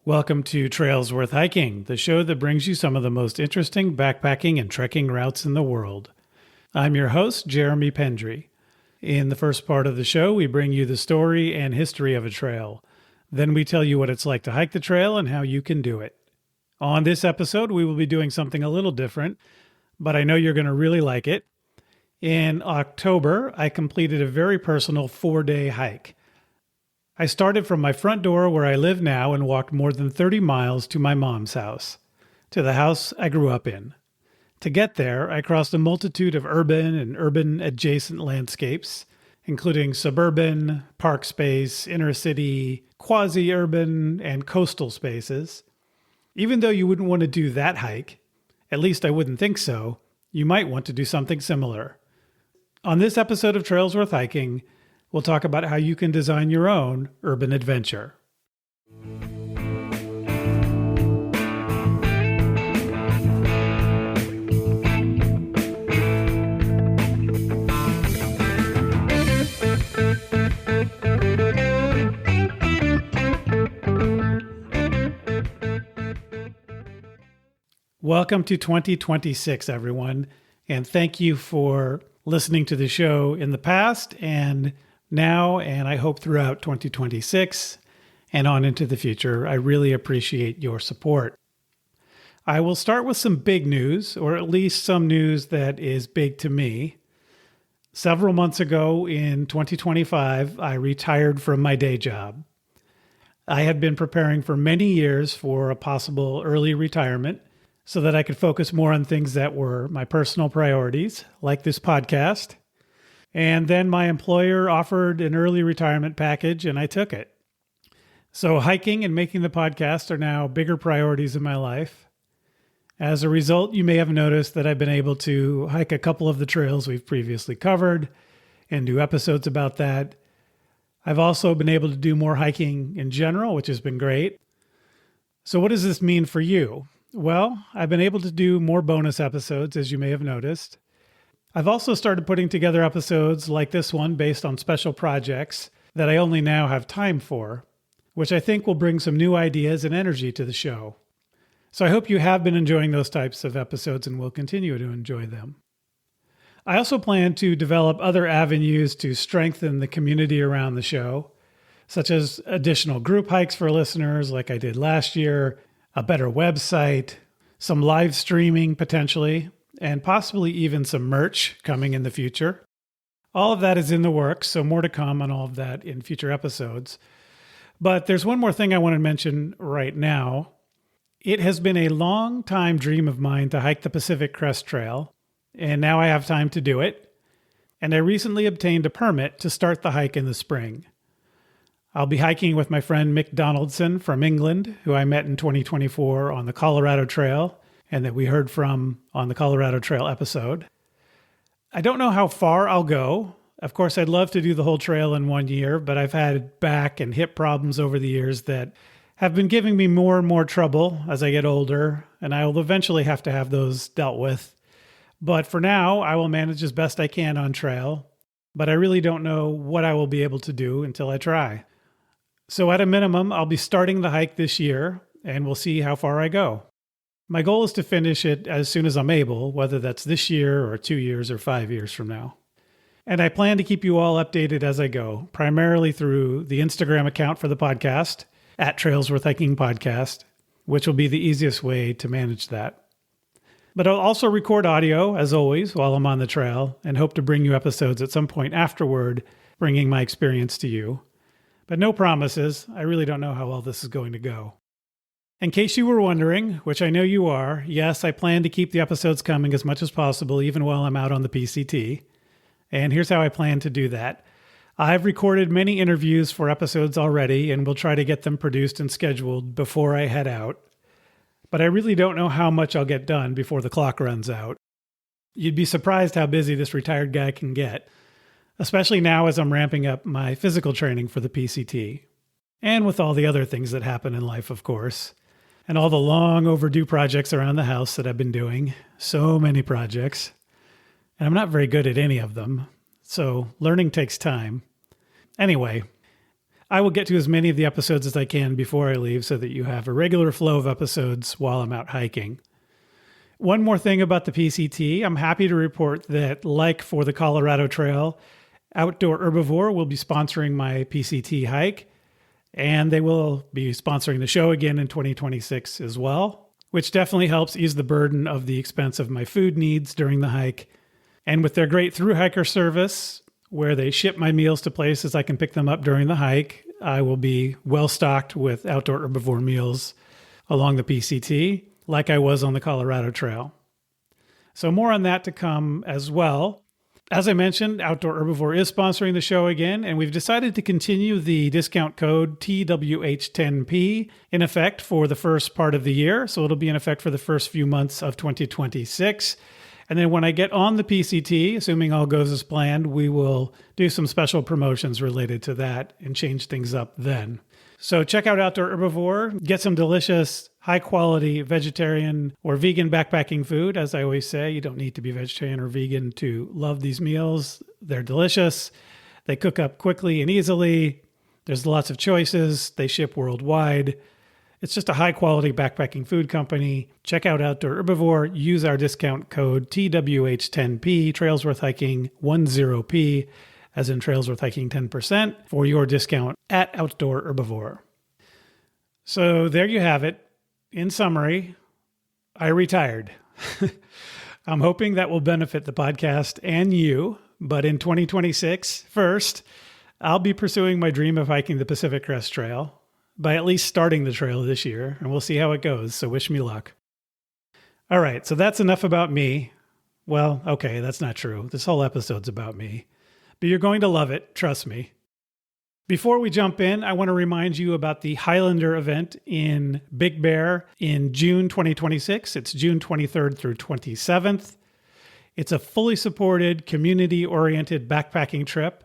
Welcome to Trails Worth Hiking, the show that brings you some of the most interesting backpacking and trekking routes in the world. I'm your host, Jeremy Pendry. In the first part of the show, we bring you the story and history of a trail. Then we tell you what it's like to hike the trail and how you can do it. On this episode, we will be doing something a little different, but I know you're going to really like it. In October, I completed a very personal 4-day hike. I started from my front door where I live now and walked more than 30 miles to my mom's house, to the house I grew up in. To get there, I crossed a multitude of urban and urban-adjacent landscapes, including suburban, park space, inner city, quasi-urban, and coastal spaces. Even though you wouldn't want to do that hike, at least I wouldn't think so, you might want to do something similar. On this episode of Trails Worth Hiking, we'll talk about how you can design your own urban adventure. Welcome to 2026, everyone, and thank you for listening to the show in the past and now, and I hope throughout 2026 and on into the future. I really appreciate your support. I will start with some big news, or at least some news that is big to me. Several months ago in 2025, I retired from my day job. I had been preparing for many years for a possible early retirement so that I could focus more on things that were my personal priorities, like this podcast. And then my employer offered an early retirement package, and I took it. So hiking and making the podcast are now bigger priorities in my life. As a result, you may have noticed that I've been able to hike a couple of the trails we've previously covered and do episodes about that. I've also been able to do more hiking in general, which has been great. So what does this mean for you? Well, I've been able to do more bonus episodes, as you may have noticed. I've also started putting together episodes like this one based on special projects that I only now have time for, which I think will bring some new ideas and energy to the show. So I hope you have been enjoying those types of episodes and will continue to enjoy them. I also plan to develop other avenues to strengthen the community around the show, such as additional group hikes for listeners like I did last year, a better website, some live streaming potentially, and possibly even some merch coming in the future. All of that is in the works, so more to come on all of that in future episodes. But there's one more thing I want to mention right now. It has been a long time dream of mine to hike the Pacific Crest Trail, and now I have time to do it. And I recently obtained a permit to start the hike in the spring. I'll be hiking with my friend Mick Donaldson from England, who I met in 2024 on the Colorado Trail, and that we heard from on the Colorado Trail episode. I don't know how far I'll go. Of course, I'd love to do the whole trail in 1 year, but I've had back and hip problems over the years that have been giving me more and more trouble as I get older, and I will eventually have to have those dealt with. But for now, I will manage as best I can on trail, but I really don't know what I will be able to do until I try. So at a minimum, I'll be starting the hike this year, and we'll see how far I go. My goal is to finish it as soon as I'm able, whether that's this year or 2 years or 5 years from now. And I plan to keep you all updated as I go, primarily through the Instagram account for the podcast, at Trails Worth Hiking Podcast, which will be the easiest way to manage that. But I'll also record audio, as always, while I'm on the trail, and hope to bring you episodes at some point afterward, bringing my experience to you. But no promises. I really don't know how all this is going to go. In case you were wondering, which I know you are, yes, I plan to keep the episodes coming as much as possible, even while I'm out on the PCT. And here's how I plan to do that. I've recorded many interviews for episodes already, and will try to get them produced and scheduled before I head out. But I really don't know how much I'll get done before the clock runs out. You'd be surprised how busy this retired guy can get, especially now as I'm ramping up my physical training for the PCT. And with all the other things that happen in life, of course. And all the long overdue projects around the house that I've been doing. So many projects. And I'm not very good at any of them. So learning takes time. Anyway, I will get to as many of the episodes as I can before I leave so that you have a regular flow of episodes while I'm out hiking. One more thing about the PCT, I'm happy to report that, like for the Colorado Trail, Outdoor Herbivore will be sponsoring my PCT hike, and they will be sponsoring the show again in 2026 as well, which definitely helps ease the burden of the expense of my food needs during the hike. And with their great through hiker service, where they ship my meals to places I can pick them up during the hike, I will be well stocked with Outdoor Herbivore meals along the PCT, like I was on the Colorado Trail. So more on that to come as well. As I mentioned, Outdoor Herbivore is sponsoring the show again, and we've decided to continue the discount code TWH10P in effect for the first part of the year. So it'll be in effect for the first few months of 2026. And then when I get on the PCT, assuming all goes as planned, we will do some special promotions related to that and change things up then. So check out Outdoor Herbivore, get some delicious, high-quality vegetarian or vegan backpacking food. As I always say, you don't need to be vegetarian or vegan to love these meals. They're delicious. They cook up quickly and easily. There's lots of choices. They ship worldwide. It's just a high-quality backpacking food company. Check out Outdoor Herbivore. Use our discount code TWH10P, Trails Worth Hiking 10P, as in Trails Worth Hiking 10%, for your discount at Outdoor Herbivore. So there you have it. In summary, I retired. I'm hoping that will benefit the podcast and you, but in 2026, first, I'll be pursuing my dream of hiking the Pacific Crest Trail by at least starting the trail this year, and we'll see how it goes, so wish me luck. All right, so that's enough about me. Well, okay, that's not true. This whole episode's about me. But you're going to love it, trust me. Before we jump in, I want to remind you about the Highlander event in Big Bear in June 2026. It's June 23rd through 27th. It's a fully supported, community-oriented backpacking trip.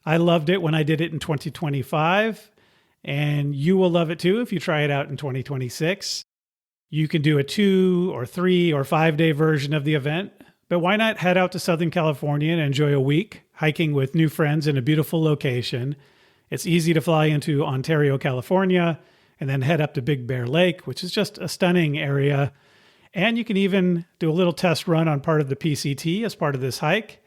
I loved it when I did it in 2025, and you will love it too if you try it out in 2026. You can do a 2 or 3 or 5 day version of the event, but why not head out to Southern California and enjoy a week hiking with new friends in a beautiful location. It's easy to fly into Ontario, California, and then head up to Big Bear Lake, which is just a stunning area. And you can even do a little test run on part of the PCT as part of this hike.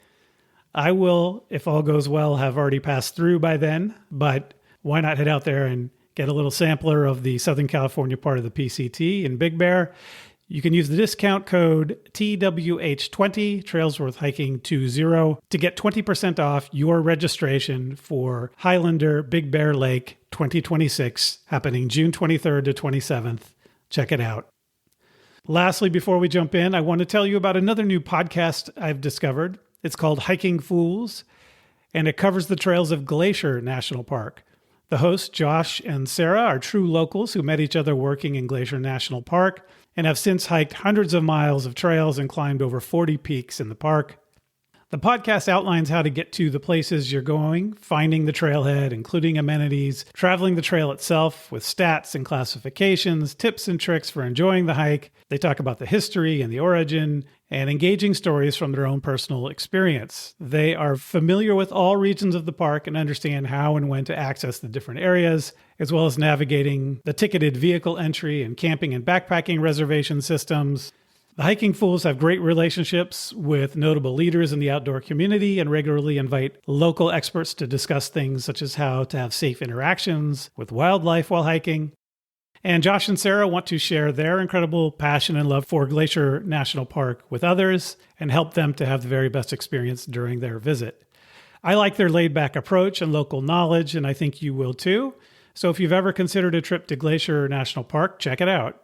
I will, if all goes well, have already passed through by then, but why not head out there and get a little sampler of the Southern California part of the PCT in Big Bear. You can use the discount code TWH20, Trails Worth Hiking 20, to get 20% off your registration for Highlander Big Bear Lake 2026, happening June 23rd to 27th. Check it out. Lastly, before we jump in, I want to tell you about another new podcast I've discovered. It's called Hiking Fools, and it covers the trails of Glacier National Park. The hosts, Josh and Sarah, are true locals who met each other working in Glacier National Park and have since hiked hundreds of miles of trails and climbed over 40 peaks in the park. The podcast outlines how to get to the places you're going, finding the trailhead, including amenities, traveling the trail itself with stats and classifications, tips and tricks for enjoying the hike. They talk about the history and the origin, and engaging stories from their own personal experience. They are familiar with all regions of the park and understand how and when to access the different areas, as well as navigating the ticketed vehicle entry and camping and backpacking reservation systems. The Hiking Fools have great relationships with notable leaders in the outdoor community and regularly invite local experts to discuss things such as how to have safe interactions with wildlife while hiking. And Josh and Sarah want to share their incredible passion and love for Glacier National Park with others and help them to have the very best experience during their visit. I like their laid-back approach and local knowledge, and I think you will too. So if you've ever considered a trip to Glacier National Park, check it out.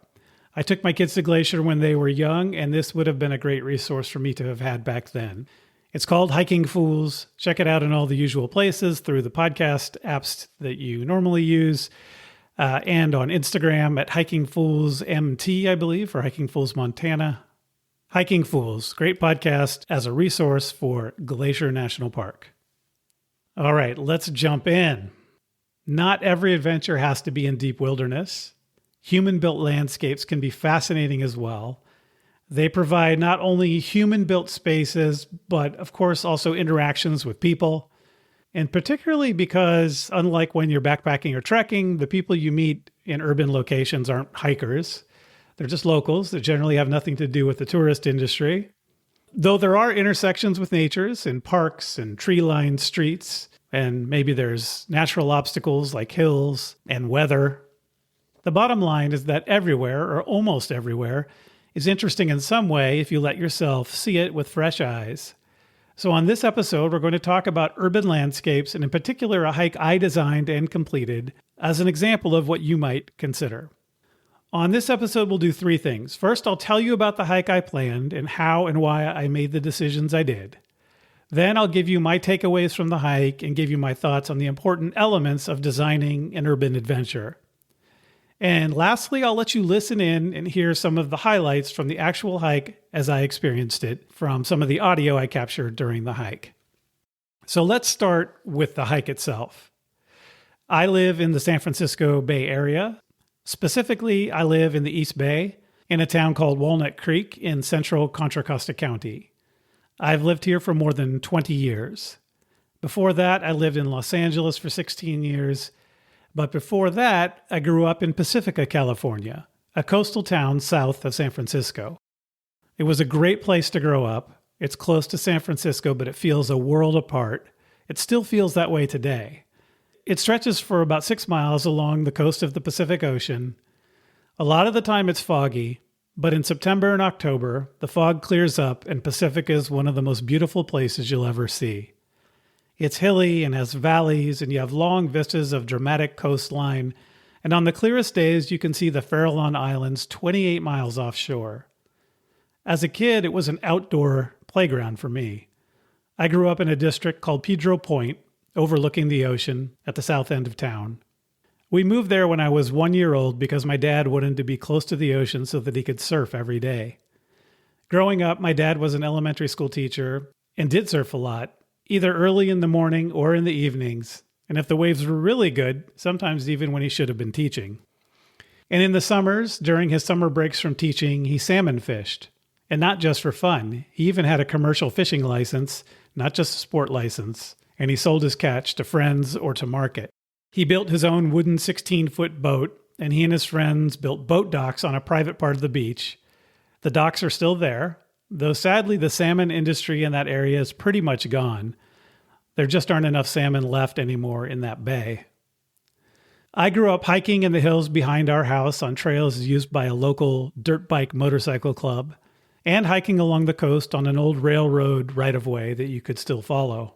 I took my kids to Glacier when they were young, and this would have been a great resource for me to have had back then. It's called Hiking Fools. Check it out in all the usual places through the podcast apps that you normally use. And on Instagram at Hiking Fools MT, I believe, or Hiking Fools Montana. Hiking Fools, great podcast as a resource for Glacier National Park. All right, let's jump in. Not every adventure has to be in deep wilderness. Human-built landscapes can be fascinating as well. They provide not only human-built spaces, but of course also interactions with people. And particularly because, unlike when you're backpacking or trekking, the people you meet in urban locations aren't hikers. They're just locals that generally have nothing to do with the tourist industry. Though there are intersections with natures and parks and tree-lined streets, and maybe there's natural obstacles like hills and weather. The bottom line is that everywhere, or almost everywhere, is interesting in some way if you let yourself see it with fresh eyes. So on this episode, we're going to talk about urban landscapes, and in particular, a hike I designed and completed as an example of what you might consider. On this episode, we'll do three things. First, I'll tell you about the hike I planned and how and why I made the decisions I did. Then I'll give you my takeaways from the hike and give you my thoughts on the important elements of designing an urban adventure. And lastly, I'll let you listen in and hear some of the highlights from the actual hike as I experienced it from some of the audio I captured during the hike. So let's start with the hike itself. I live in the San Francisco Bay Area. Specifically, I live in the East Bay in a town called Walnut Creek in central Contra Costa County. I've lived here for more than 20 years. Before that, I lived in Los Angeles for 16 years. But before that, I grew up in Pacifica, California, a coastal town south of San Francisco. It was a great place to grow up. It's close to San Francisco, but it feels a world apart. It still feels that way today. It stretches for about 6 miles along the coast of the Pacific Ocean. A lot of the time it's foggy, but in September and October, the fog clears up and Pacifica is one of the most beautiful places you'll ever see. It's hilly and has valleys, and you have long vistas of dramatic coastline. And on the clearest days, you can see the Farallon Islands 28 miles offshore. As a kid, it was an outdoor playground for me. I grew up in a district called Pedro Point, overlooking the ocean at the south end of town. We moved there when I was 1 year old because my dad wanted to be close to the ocean so that he could surf every day. Growing up, my dad was an elementary school teacher and did surf a lot, either early in the morning or in the evenings, and if the waves were really good, sometimes even when he should have been teaching. And in the summers, during his summer breaks from teaching, he salmon fished. And not just for fun. He even had a commercial fishing license, not just a sport license, and he sold his catch to friends or to market. He built his own wooden 16-foot boat, and he and his friends built boat docks on a private part of the beach. The docks are still there, though sadly the salmon industry in that area is pretty much gone. There just aren't enough salmon left anymore in that bay. I grew up hiking in the hills behind our house on trails used by a local dirt bike motorcycle club, and hiking along the coast on an old railroad right-of-way that you could still follow.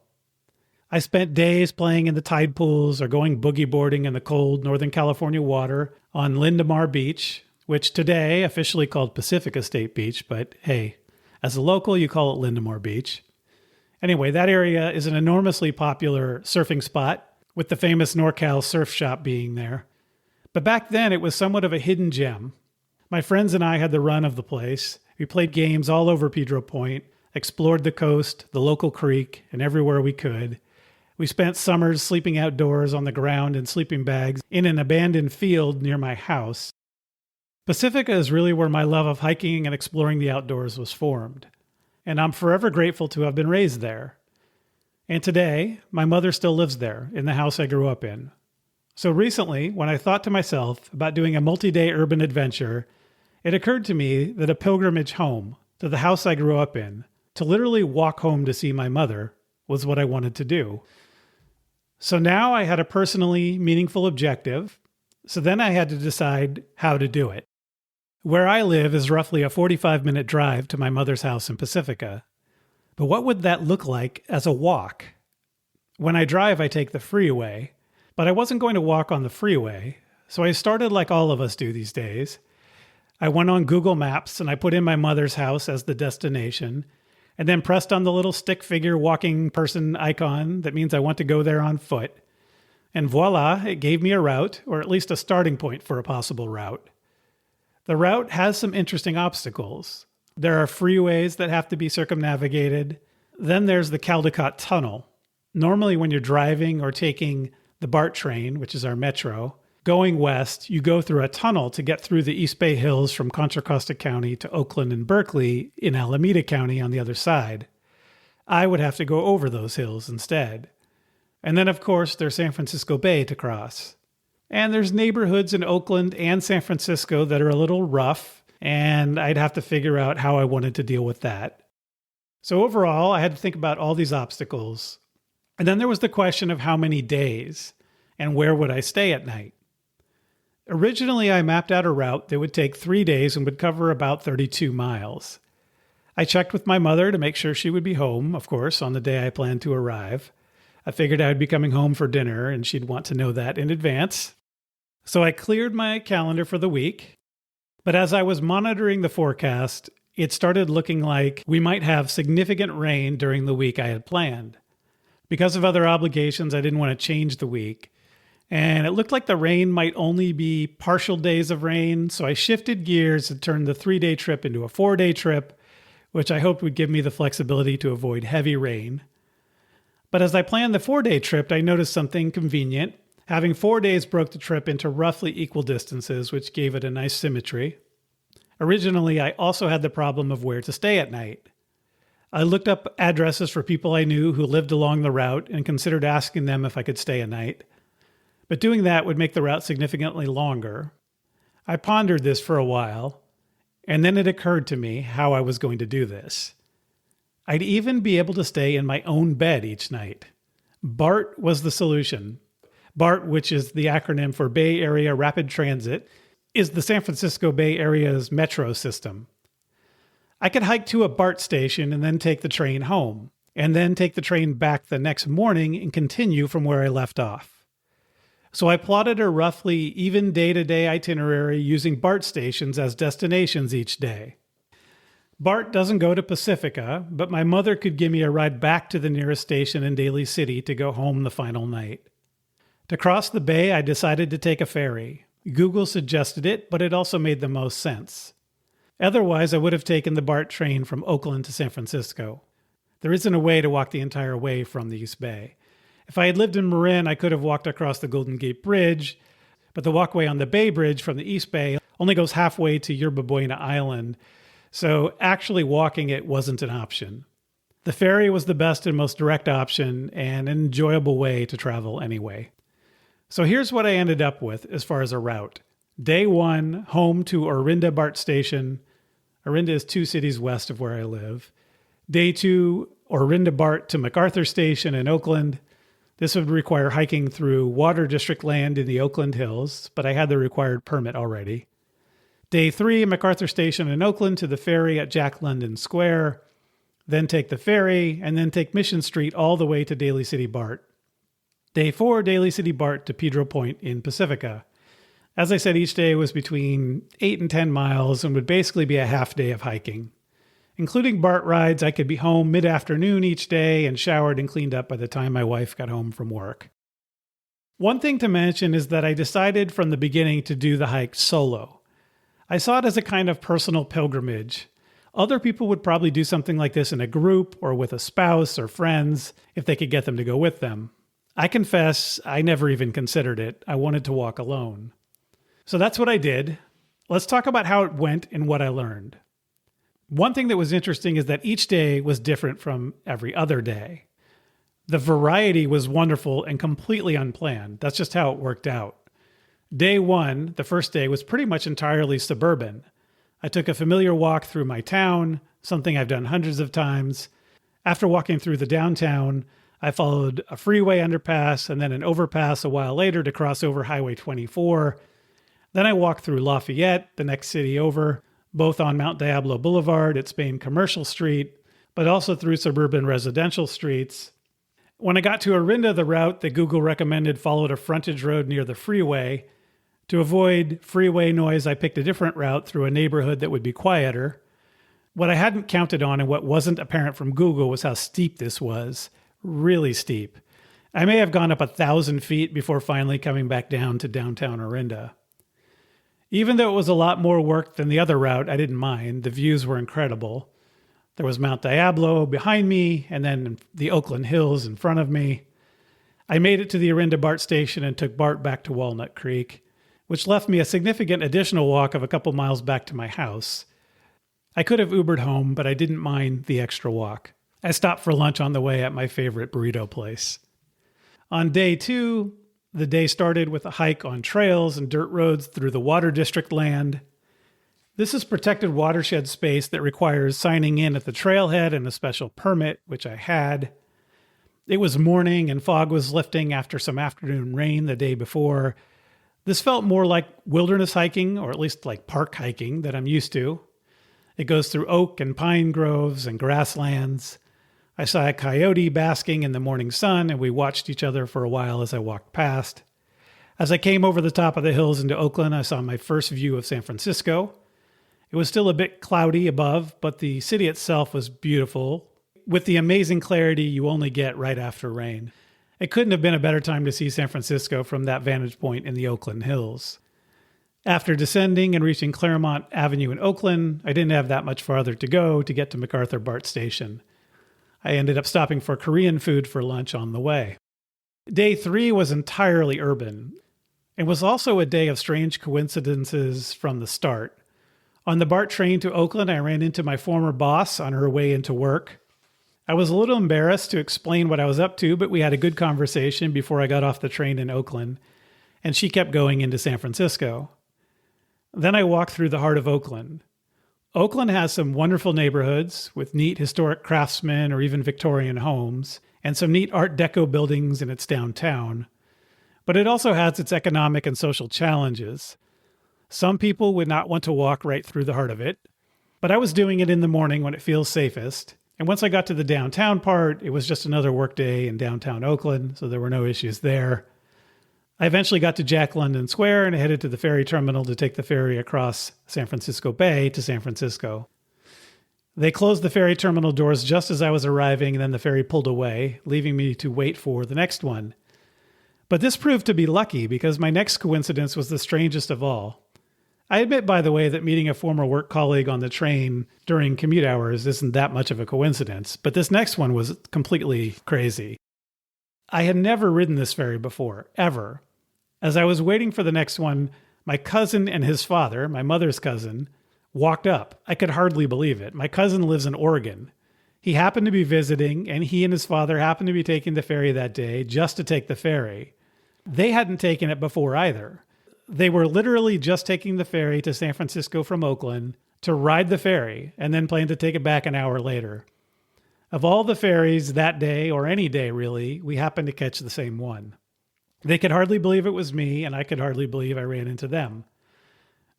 I spent days playing in the tide pools or going boogie boarding in the cold Northern California water on Lindemar Beach, which today officially called Pacifica State Beach, but hey, as a local, you call it Lindemar Beach. Anyway, that area is an enormously popular surfing spot, with the famous NorCal surf shop being there. But back then, it was somewhat of a hidden gem. My friends and I had the run of the place. We played games all over Pedro Point, explored the coast, the local creek, and everywhere we could. We spent summers sleeping outdoors on the ground in sleeping bags in an abandoned field near my house. Pacifica is really where my love of hiking and exploring the outdoors was formed. And I'm forever grateful to have been raised there. And today, my mother still lives there, in the house I grew up in. So recently, when I thought to myself about doing a multi-day urban adventure, it occurred to me that a pilgrimage home, to the house I grew up in, to literally walk home to see my mother, was what I wanted to do. So now I had a personally meaningful objective, so then I had to decide how to do it. Where I live is roughly a 45-minute drive to my mother's house in Pacifica. But what would that look like as a walk? When I drive, I take the freeway, but I wasn't going to walk on the freeway, so I started like all of us do these days. I went on Google Maps and I put in my mother's house as the destination, and then pressed on the little stick figure walking person icon that means I want to go there on foot. And voila, it gave me a route, or at least a starting point for a possible route. The route has some interesting obstacles. There are freeways that have to be circumnavigated. Then there's the Caldecott Tunnel. Normally when you're driving or taking the BART train, which is our metro, going west, you go through a tunnel to get through the East Bay Hills from Contra Costa County to Oakland and Berkeley in Alameda County on the other side. I would have to go over those hills instead. And then, of course, there's San Francisco Bay to cross. And there's neighborhoods in Oakland and San Francisco that are a little rough, and I'd have to figure out how I wanted to deal with that. So overall, I had to think about all these obstacles. And then there was the question of how many days and where would I stay at night. Originally, I mapped out a route that would take 3 days and would cover about 32 miles. I checked with my mother to make sure she would be home, of course, on the day I planned to arrive. I figured I would be coming home for dinner and she'd want to know that in advance. So I cleared my calendar for the week. But as I was monitoring the forecast, it started looking like we might have significant rain during the week I had planned. Because of other obligations, I didn't want to change the week. And it looked like the rain might only be partial days of rain, so I shifted gears and turned the 3-day trip into a 4-day trip, which I hoped would give me the flexibility to avoid heavy rain. But as I planned the 4-day trip, I noticed something convenient. Having 4 days broke the trip into roughly equal distances, which gave it a nice symmetry. Originally, I also had the problem of where to stay at night. I looked up addresses for people I knew who lived along the route and considered asking them if I could stay a night. But doing that would make the route significantly longer. I pondered this for a while, and then it occurred to me how I was going to do this. I'd even be able to stay in my own bed each night. BART was the solution. BART, which is the acronym for Bay Area Rapid Transit, is the San Francisco Bay Area's metro system. I could hike to a BART station and then take the train home, and then take the train back the next morning and continue from where I left off. So I plotted a roughly even day-to-day itinerary using BART stations as destinations each day. BART doesn't go to Pacifica, but my mother could give me a ride back to the nearest station in Daly City to go home the final night. To cross the bay, I decided to take a ferry. Google suggested it, but it also made the most sense. Otherwise, I would have taken the BART train from Oakland to San Francisco. There isn't a way to walk the entire way from the East Bay. If I had lived in Marin, I could have walked across the Golden Gate Bridge, but the walkway on the Bay Bridge from the East Bay only goes halfway to Yerba Buena Island, so actually walking it wasn't an option. The ferry was the best and most direct option and an enjoyable way to travel anyway. So here's what I ended up with as far as a route. Day 1, home to Orinda BART Station. Orinda is 2 cities west of where I live. Day 2, Orinda BART to MacArthur Station in Oakland. This would require hiking through Water District land in the Oakland Hills, but I had the required permit already. Day 3, MacArthur Station in Oakland to the ferry at Jack London Square. Then take the ferry, and then take Mission Street all the way to Daly City BART. Day 4, Daly City BART to Pedro Point in Pacifica. As I said, each day was between 8 and 10 miles and would basically be a half day of hiking. Including BART rides, I could be home mid-afternoon each day and showered and cleaned up by the time my wife got home from work. One thing to mention is that I decided from the beginning to do the hike solo. I saw it as a kind of personal pilgrimage. Other people would probably do something like this in a group or with a spouse or friends if they could get them to go with them. I confess, I never even considered it. I wanted to walk alone. So that's what I did. Let's talk about how it went and what I learned. One thing that was interesting is that each day was different from every other day. The variety was wonderful and completely unplanned. That's just how it worked out. Day 1, the first day, was pretty much entirely suburban. I took a familiar walk through my town, something I've done hundreds of times. After walking through the downtown, I followed a freeway underpass and then an overpass a while later to cross over Highway 24. Then I walked through Lafayette, the next city over, both on Mount Diablo Boulevard at Spain Commercial Street, but also through suburban residential streets. When I got to Orinda, the route that Google recommended followed a frontage road near the freeway. To avoid freeway noise, I picked a different route through a neighborhood that would be quieter. What I hadn't counted on and what wasn't apparent from Google was how steep this was. Really steep. I may have gone up 1,000 feet before finally coming back down to downtown Orinda. Even though it was a lot more work than the other route, I didn't mind. The views were incredible. There was Mount Diablo behind me, and then the Oakland Hills in front of me. I made it to the Orinda BART station and took BART back to Walnut Creek, which left me a significant additional walk of a couple miles back to my house. I could have Ubered home, but I didn't mind the extra walk. I stopped for lunch on the way at my favorite burrito place. On day 2, the day started with a hike on trails and dirt roads through the Water District land. This is protected watershed space that requires signing in at the trailhead and a special permit, which I had. It was morning and fog was lifting after some afternoon rain the day before. This felt more like wilderness hiking, or at least like park hiking that I'm used to. It goes through oak and pine groves and grasslands. I saw a coyote basking in the morning sun, and we watched each other for a while as I walked past. As I came over the top of the hills into Oakland, I saw my first view of San Francisco. It was still a bit cloudy above, but the city itself was beautiful, with the amazing clarity you only get right after rain. It couldn't have been a better time to see San Francisco from that vantage point in the Oakland Hills. After descending and reaching Claremont Avenue in Oakland, I didn't have that much farther to go to get to MacArthur BART Station. I ended up stopping for Korean food for lunch on the way. Day 3 was entirely urban. It was also a day of strange coincidences from the start. On the BART train to Oakland, I ran into my former boss on her way into work. I was a little embarrassed to explain what I was up to, but we had a good conversation before I got off the train in Oakland, and she kept going into San Francisco. Then I walked through the heart of Oakland. Oakland has some wonderful neighborhoods with neat historic craftsmen or even Victorian homes, and some neat Art Deco buildings in its downtown. But it also has its economic and social challenges. Some people would not want to walk right through the heart of it, but I was doing it in the morning when it feels safest. And once I got to the downtown part, it was just another workday in downtown Oakland, so there were no issues there. I eventually got to Jack London Square and headed to the ferry terminal to take the ferry across San Francisco Bay to San Francisco. They closed the ferry terminal doors just as I was arriving, and then the ferry pulled away, leaving me to wait for the next one. But this proved to be lucky because my next coincidence was the strangest of all. I admit, by the way, that meeting a former work colleague on the train during commute hours isn't that much of a coincidence, but this next one was completely crazy. I had never ridden this ferry before, ever. As I was waiting for the next one, my cousin and his father, my mother's cousin, walked up. I could hardly believe it. My cousin lives in Oregon. He happened to be visiting, and he and his father happened to be taking the ferry that day just to take the ferry. They hadn't taken it before either. They were literally just taking the ferry to San Francisco from Oakland to ride the ferry and then planned to take it back an hour later. Of all the ferries that day, or any day really, we happened to catch the same one. They could hardly believe it was me, and I could hardly believe I ran into them.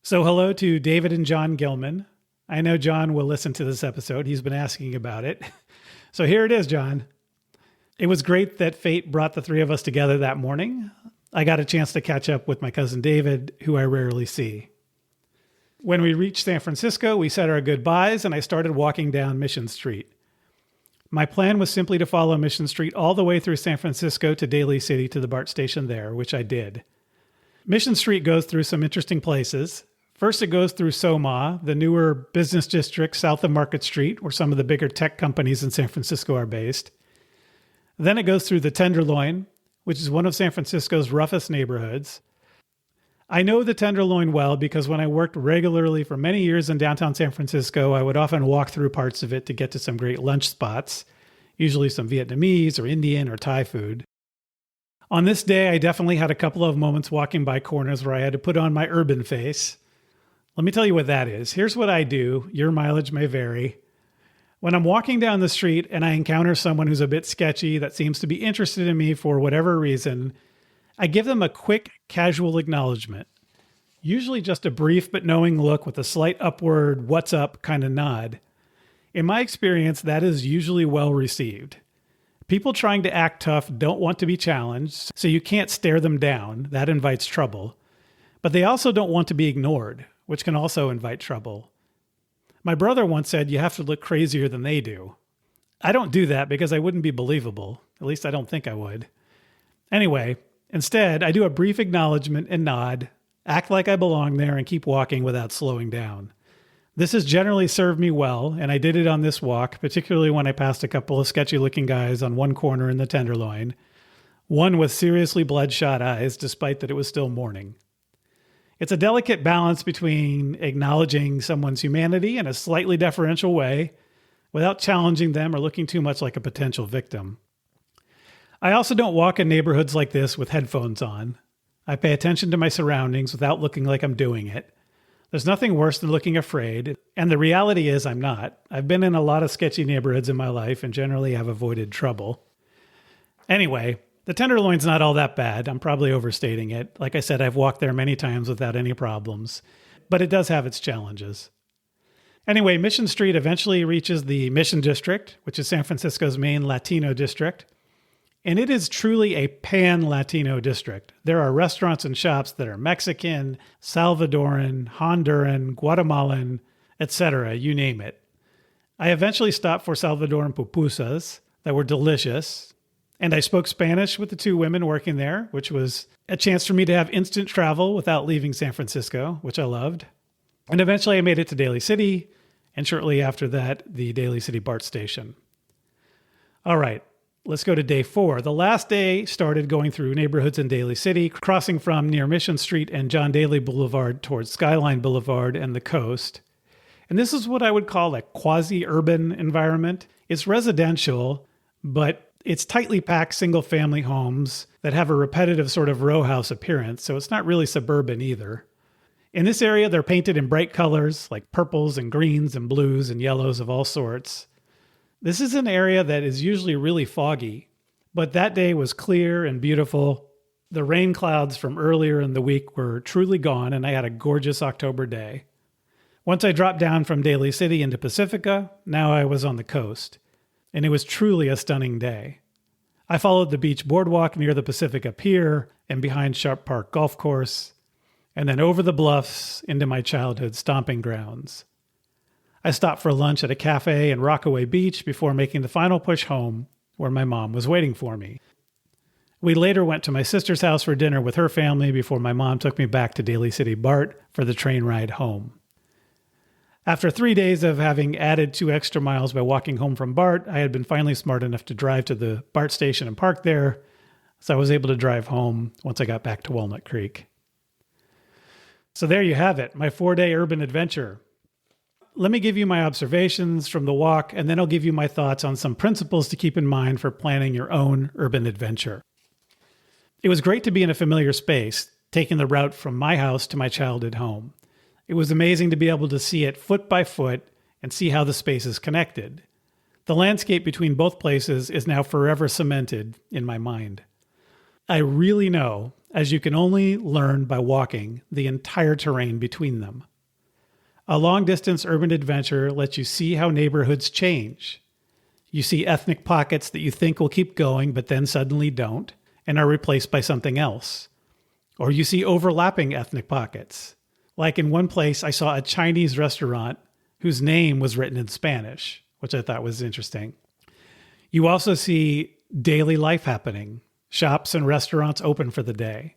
So hello to David and John Gilman. I know John will listen to this episode. He's been asking about it. So here it is, John. It was great that fate brought the three of us together that morning. I got a chance to catch up with my cousin David, who I rarely see. When we reached San Francisco, we said our goodbyes, and I started walking down Mission Street. My plan was simply to follow Mission Street all the way through San Francisco to Daly City to the BART station there, which I did. Mission Street goes through some interesting places. First, it goes through SoMa, the newer business district south of Market Street, where some of the bigger tech companies in San Francisco are based. Then it goes through the Tenderloin, which is one of San Francisco's roughest neighborhoods. I know the Tenderloin well because when I worked regularly for many years in downtown San Francisco, I would often walk through parts of it to get to some great lunch spots, usually some Vietnamese or Indian or Thai food. On this day, I definitely had a couple of moments walking by corners where I had to put on my urban face. Let me tell you what that is. Here's what I do. Your mileage may vary. When I'm walking down the street and I encounter someone who's a bit sketchy that seems to be interested in me for whatever reason, I give them a quick, casual acknowledgement. Usually just a brief but knowing look with a slight upward, what's up kind of nod. In my experience, that is usually well received. People trying to act tough don't want to be challenged, so you can't stare them down. That invites trouble. But they also don't want to be ignored, which can also invite trouble. My brother once said you have to look crazier than they do. I don't do that because I wouldn't be believable. At least I don't think I would. Anyway, instead, I do a brief acknowledgement and nod, act like I belong there, and keep walking without slowing down. This has generally served me well, and I did it on this walk, particularly when I passed a couple of sketchy-looking guys on one corner in the Tenderloin, one with seriously bloodshot eyes, despite that it was still morning. It's a delicate balance between acknowledging someone's humanity in a slightly deferential way without challenging them or looking too much like a potential victim. I also don't walk in neighborhoods like this with headphones on. I pay attention to my surroundings without looking like I'm doing it. There's nothing worse than looking afraid, and the reality is I'm not. I've been in a lot of sketchy neighborhoods in my life and generally have avoided trouble. Anyway, the Tenderloin's not all that bad. I'm probably overstating it. Like I said, I've walked there many times without any problems, but it does have its challenges. Anyway, Mission Street eventually reaches the Mission District, which is San Francisco's main Latino district. And it is truly a pan-Latino district. There are restaurants and shops that are Mexican, Salvadoran, Honduran, Guatemalan, etc., you name it. I eventually stopped for Salvadoran pupusas that were delicious, and I spoke Spanish with the two women working there, which was a chance for me to have instant travel without leaving San Francisco, which I loved. And eventually I made it to Daly City, and shortly after that, the Daly City BART station. All right. Let's go to day 4. The last day started going through neighborhoods in Daly City, crossing from near Mission Street and John Daly Boulevard towards Skyline Boulevard and the coast. And this is what I would call a quasi-urban environment. It's residential, but it's tightly packed single-family homes that have a repetitive sort of row house appearance, so it's not really suburban either. In this area, they're painted in bright colors like purples and greens and blues and yellows of all sorts. This is an area that is usually really foggy, but that day was clear and beautiful. The rain clouds from earlier in the week were truly gone, and I had a gorgeous October day. Once I dropped down from Daly City into Pacifica, now I was on the coast, and it was truly a stunning day. I followed the beach boardwalk near the Pacifica Pier and behind Sharp Park Golf Course, and then over the bluffs into my childhood stomping grounds. I stopped for lunch at a cafe in Rockaway Beach before making the final push home, where my mom was waiting for me. We later went to my sister's house for dinner with her family before my mom took me back to Daly City BART for the train ride home. After 3 days of having added 2 extra miles by walking home from BART, I had been finally smart enough to drive to the BART station and park there, so I was able to drive home once I got back to Walnut Creek. So there you have it, my 4-day urban adventure. Let me give you my observations from the walk, and then I'll give you my thoughts on some principles to keep in mind for planning your own urban adventure. It was great to be in a familiar space, taking the route from my house to my childhood home. It was amazing to be able to see it foot by foot and see how the space is connected. The landscape between both places is now forever cemented in my mind. I really know, as you can only learn by walking, the entire terrain between them. A long-distance urban adventure lets you see how neighborhoods change. You see ethnic pockets that you think will keep going but then suddenly don't and are replaced by something else. Or you see overlapping ethnic pockets. Like in one place, I saw a Chinese restaurant whose name was written in Spanish, which I thought was interesting. You also see daily life happening, shops and restaurants open for the day.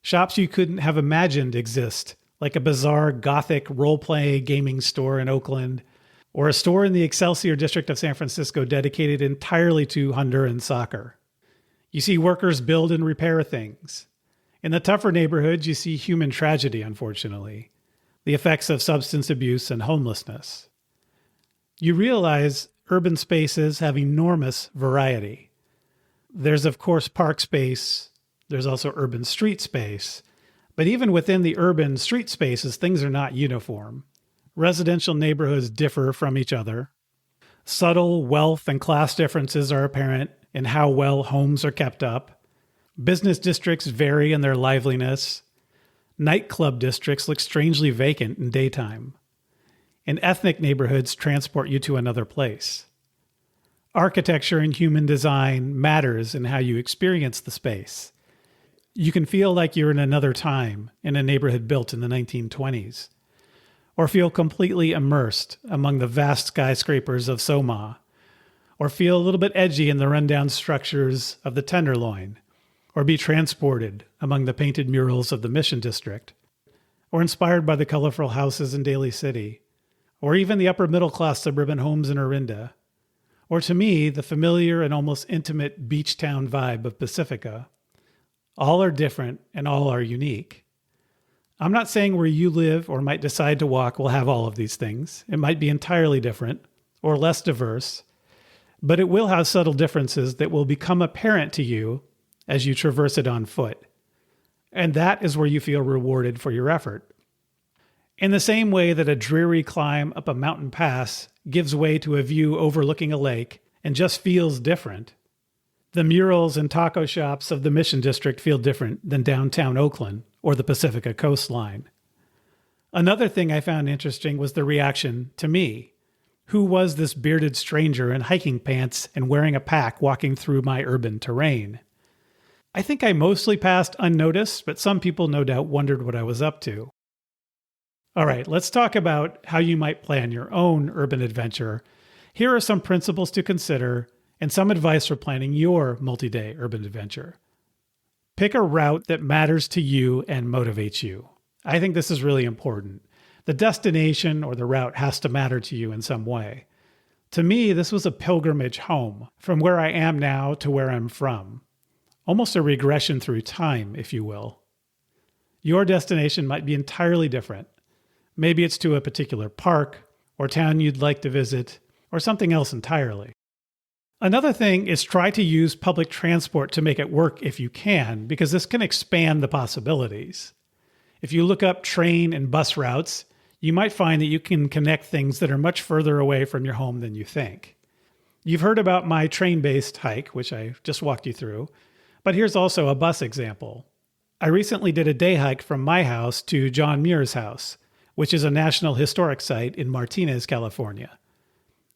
Shops you couldn't have imagined exist, like a bizarre gothic role-play gaming store in Oakland, or a store in the Excelsior district of San Francisco dedicated entirely to Honduran soccer. You see workers build and repair things. In the tougher neighborhoods, you see human tragedy, unfortunately, the effects of substance abuse and homelessness. You realize urban spaces have enormous variety. There's, of course, park space. There's also urban street space. But even within the urban street spaces, things are not uniform. Residential neighborhoods differ from each other. Subtle wealth and class differences are apparent in how well homes are kept up. Business districts vary in their liveliness. Nightclub districts look strangely vacant in daytime. And ethnic neighborhoods transport you to another place. Architecture and human design matters in how you experience the space. You can feel like you're in another time in a neighborhood built in the 1920s, or feel completely immersed among the vast skyscrapers of Soma, or feel a little bit edgy in the rundown structures of the Tenderloin, or be transported among the painted murals of the Mission District, or inspired by the colorful houses in Daly City, or even the upper middle class suburban homes in Orinda, or to me, the familiar and almost intimate beach town vibe of Pacifica. All are different and all are unique. I'm not saying where you live or might decide to walk will have all of these things. It might be entirely different or less diverse, but it will have subtle differences that will become apparent to you as you traverse it on foot. And that is where you feel rewarded for your effort. In the same way that a dreary climb up a mountain pass gives way to a view overlooking a lake and just feels different, the murals and taco shops of the Mission District feel different than downtown Oakland or the Pacifica coastline. Another thing I found interesting was the reaction to me. Who was this bearded stranger in hiking pants and wearing a pack walking through my urban terrain? I think I mostly passed unnoticed, but some people no doubt wondered what I was up to. All right, let's talk about how you might plan your own urban adventure. Here are some principles to consider and some advice for planning your multi-day urban adventure. Pick a route that matters to you and motivates you. I think this is really important. The destination or the route has to matter to you in some way. To me, this was a pilgrimage home, from where I am now to where I'm from. Almost a regression through time, if you will. Your destination might be entirely different. Maybe it's to a particular park or town you'd like to visit, or something else entirely. Another thing is try to use public transport to make it work if you can, because this can expand the possibilities. If you look up train and bus routes, you might find that you can connect things that are much further away from your home than you think. You've heard about my train-based hike, which I just walked you through, but here's also a bus example. I recently did a day hike from my house to John Muir's house, which is a National Historic Site in Martinez, California.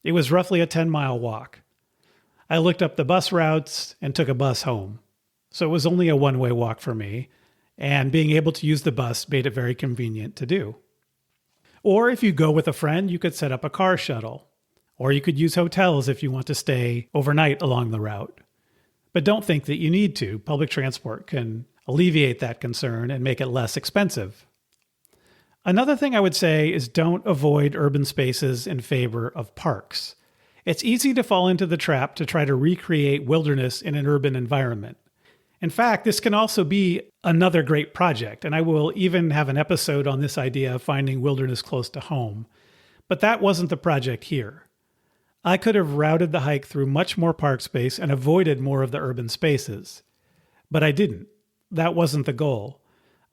It was roughly a 10-mile walk. I looked up the bus routes and took a bus home. So it was only a one-way walk for me, and being able to use the bus made it very convenient to do. Or if you go with a friend, you could set up a car shuttle. Or you could use hotels if you want to stay overnight along the route. But don't think that you need to. Public transport can alleviate that concern and make it less expensive. Another thing I would say is don't avoid urban spaces in favor of parks. It's easy to fall into the trap to try to recreate wilderness in an urban environment. In fact, this can also be another great project, and I will even have an episode on this idea of finding wilderness close to home. But that wasn't the project here. I could have routed the hike through much more park space and avoided more of the urban spaces. But I didn't. That wasn't the goal.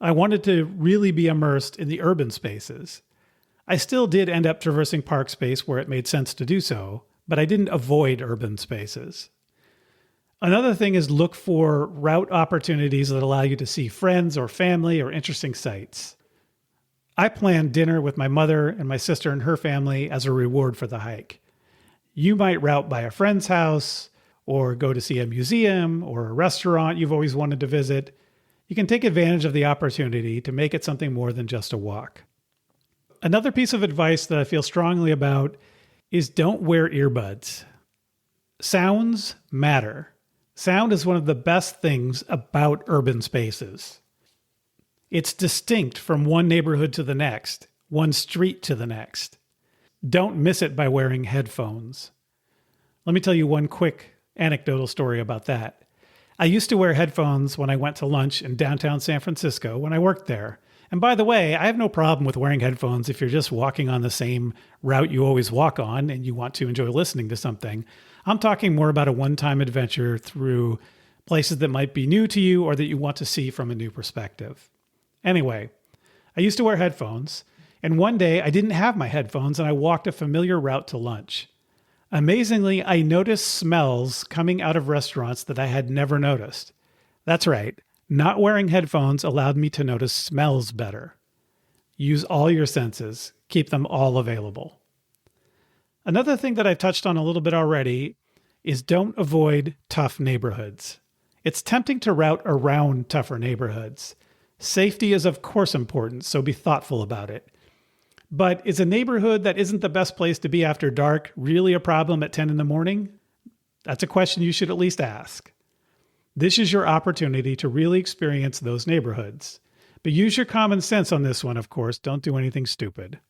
I wanted to really be immersed in the urban spaces. I still did end up traversing park space where it made sense to do so, but I didn't avoid urban spaces. Another thing is look for route opportunities that allow you to see friends or family or interesting sights. I planned dinner with my mother and my sister and her family as a reward for the hike. You might route by a friend's house or go to see a museum or a restaurant you've always wanted to visit. You can take advantage of the opportunity to make it something more than just a walk. Another piece of advice that I feel strongly about is don't wear earbuds. Sounds matter. Sound is one of the best things about urban spaces. It's distinct from one neighborhood to the next, one street to the next. Don't miss it by wearing headphones. Let me tell you one quick anecdotal story about that. I used to wear headphones when I went to lunch in downtown San Francisco when I worked there. And by the way, I have no problem with wearing headphones if you're just walking on the same route you always walk on and you want to enjoy listening to something. I'm talking more about a one-time adventure through places that might be new to you or that you want to see from a new perspective. Anyway, I used to wear headphones, and one day I didn't have my headphones and I walked a familiar route to lunch. Amazingly, I noticed smells coming out of restaurants that I had never noticed. That's right, not wearing headphones allowed me to notice smells better. Use all your senses, keep them all available. Another thing that I've touched on a little bit already is don't avoid tough neighborhoods. It's tempting to route around tougher neighborhoods. Safety is of course important, so be thoughtful about it. But is a neighborhood that isn't the best place to be after dark really a problem at 10 in the morning? That's a question you should at least ask. This is your opportunity to really experience those neighborhoods. But use your common sense on this one, of course. Don't do anything stupid.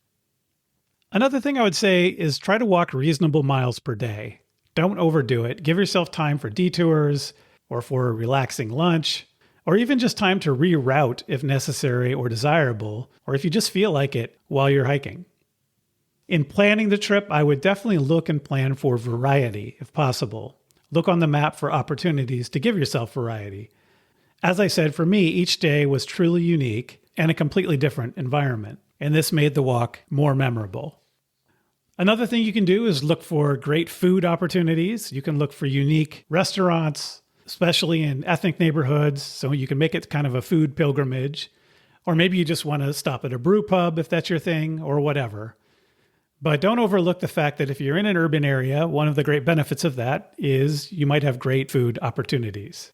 Another thing I would say is try to walk reasonable miles per day. Don't overdo it. Give yourself time for detours or for a relaxing lunch, or even just time to reroute if necessary or desirable, or if you just feel like it while you're hiking. In planning the trip, I would definitely look and plan for variety if possible. Look on the map for opportunities to give yourself variety. As I said, for me, each day was truly unique and a completely different environment, and this made the walk more memorable. Another thing you can do is look for great food opportunities. You can look for unique restaurants, especially in ethnic neighborhoods, so you can make it kind of a food pilgrimage. Or maybe you just want to stop at a brew pub if that's your thing, or whatever. But don't overlook the fact that if you're in an urban area, one of the great benefits of that is you might have great food opportunities.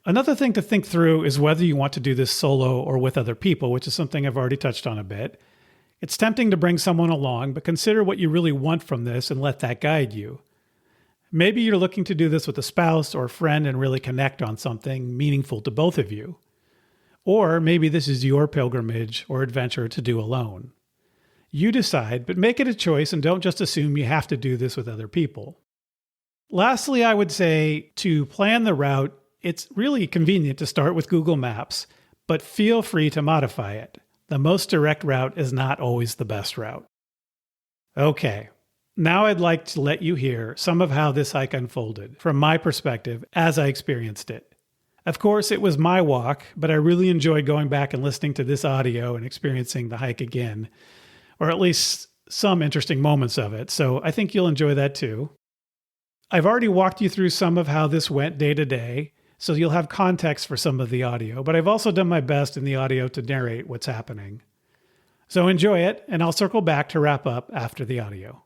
Another thing to think through is whether you want to do this solo or with other people, which is something I've already touched on a bit. It's tempting to bring someone along, but consider what you really want from this and let that guide you. Maybe you're looking to do this with a spouse or friend and really connect on something meaningful to both of you. Or maybe this is your pilgrimage or adventure to do alone. You decide, but make it a choice and don't just assume you have to do this with other people. Lastly, I would say to plan the route, it's really convenient to start with Google Maps, but feel free to modify it. The most direct route is not always the best route. Okay, now I'd like to let you hear some of how this hike unfolded from my perspective as I experienced it. Of course, it was my walk, but I really enjoyed going back and listening to this audio and experiencing the hike again, or at least some interesting moments of it, so I think you'll enjoy that too. I've already walked you through some of how this went day to day, so you'll have context for some of the audio, but I've also done my best in the audio to narrate what's happening. So enjoy it, and I'll circle back to wrap up after the audio.